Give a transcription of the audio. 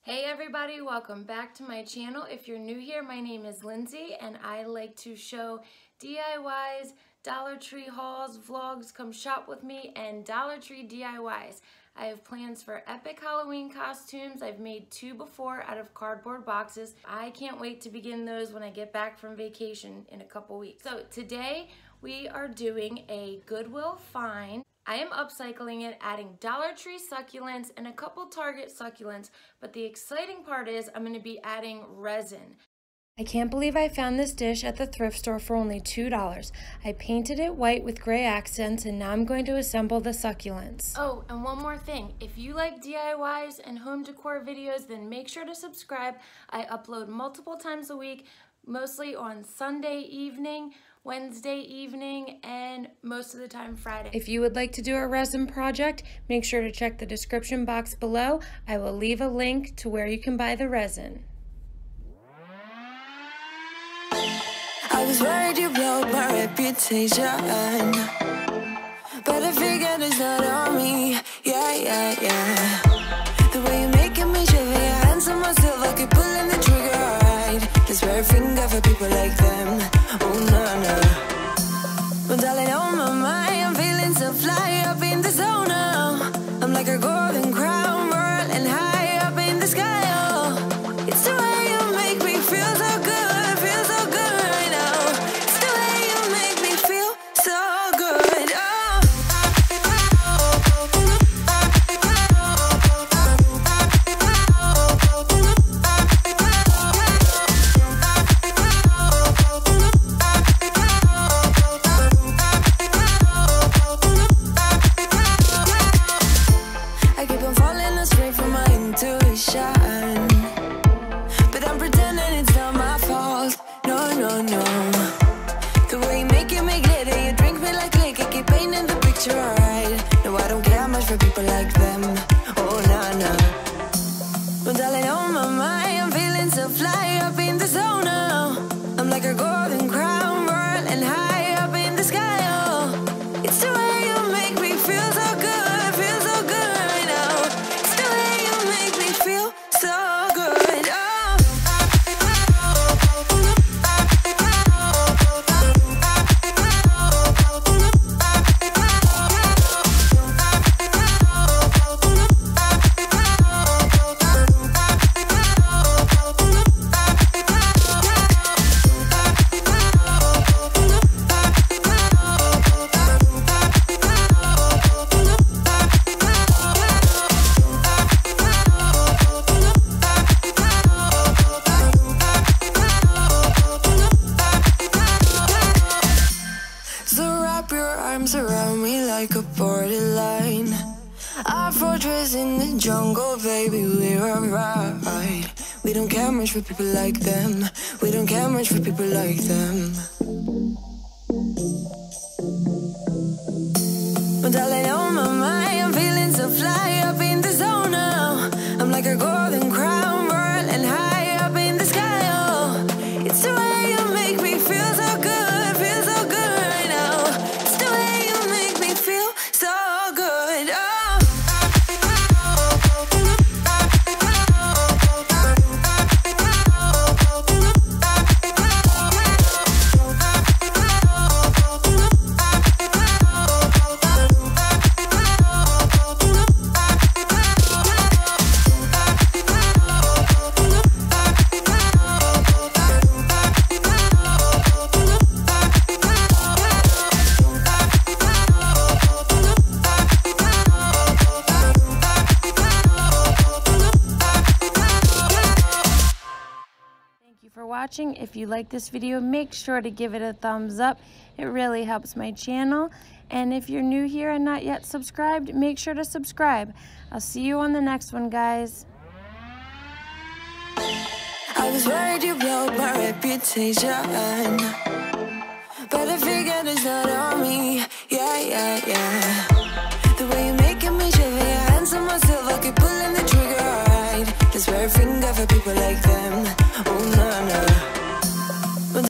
Hey everybody, welcome back to my channel. If you're new here, my name is Lindsay and I like to show DIYs, Dollar Tree hauls, vlogs, come shop with me, and Dollar Tree DIYs. I have plans for epic Halloween costumes. I've made 2 before out of cardboard boxes. I can't wait to begin those when I get back from vacation in a couple weeks. So today we are doing a Goodwill find. I am upcycling it, adding Dollar Tree succulents and a couple Target succulents, but the exciting part is I'm going to be adding resin. I can't believe I found this dish at the thrift store for only $2. I painted it white with gray accents and now I'm going to assemble the succulents. Oh, and one more thing. If you like DIYs and home decor videos, then make sure to subscribe. I upload multiple times a week, mostly on Sunday evening, Wednesday evening, and most of the time Friday. If you would like to do a resin project, make sure to check the description box below. I will leave a link to where you can buy the resin. I was worried you blow up my reputation, but I figured it's not on me. Yeah. The way you're making me shiver, your hands on myself, I keep pulling the trigger, alright. This very finger for people like them. Oh no. Well, darling, on my mind, I'm feeling so fly up in the zone now. I'm like a golden crown, whirling high up in the sky. Oh, it's the way you make me feel so good, feel so good right now. It's the way you make me feel so good. Oh. But I'm pretending it's not my fault. No. The way you make me glitter, you drink me like liquor, keep painting the picture, alright. No, I don't care much for people like them. Oh, no. Well, darling, on my mind, I'm feeling so fly up in the zone now. I'm like a golden crown, whirling high up in the sky. Oh, it's the way you make me feel so good, feel so good right now. It's the way you make me feel so good. Around me like a borderline, our fortress in the jungle, baby, we're alright. We don't care much for people like them. We don't care much for people like them. But darling, on my mind, I'm feeling so fly up in the zone now. I'm like a golden crown, whirling high up in the sky. Oh, it's the way you make me feel so good, feel so good right now. It's the way you make me feel so good. Oh. For watching. If you like this video, make sure to give it a thumbs up. It really helps my channel. And if you're new here and not yet subscribed, make sure to subscribe. I'll see you on the next one, guys. I was worried you blow up my reputation, but I figured it's not on me. Yeah. The way you're making me shiver, your hands on myself, I keep pulling the trigger, alright. This very finger for people like them. Oh, no.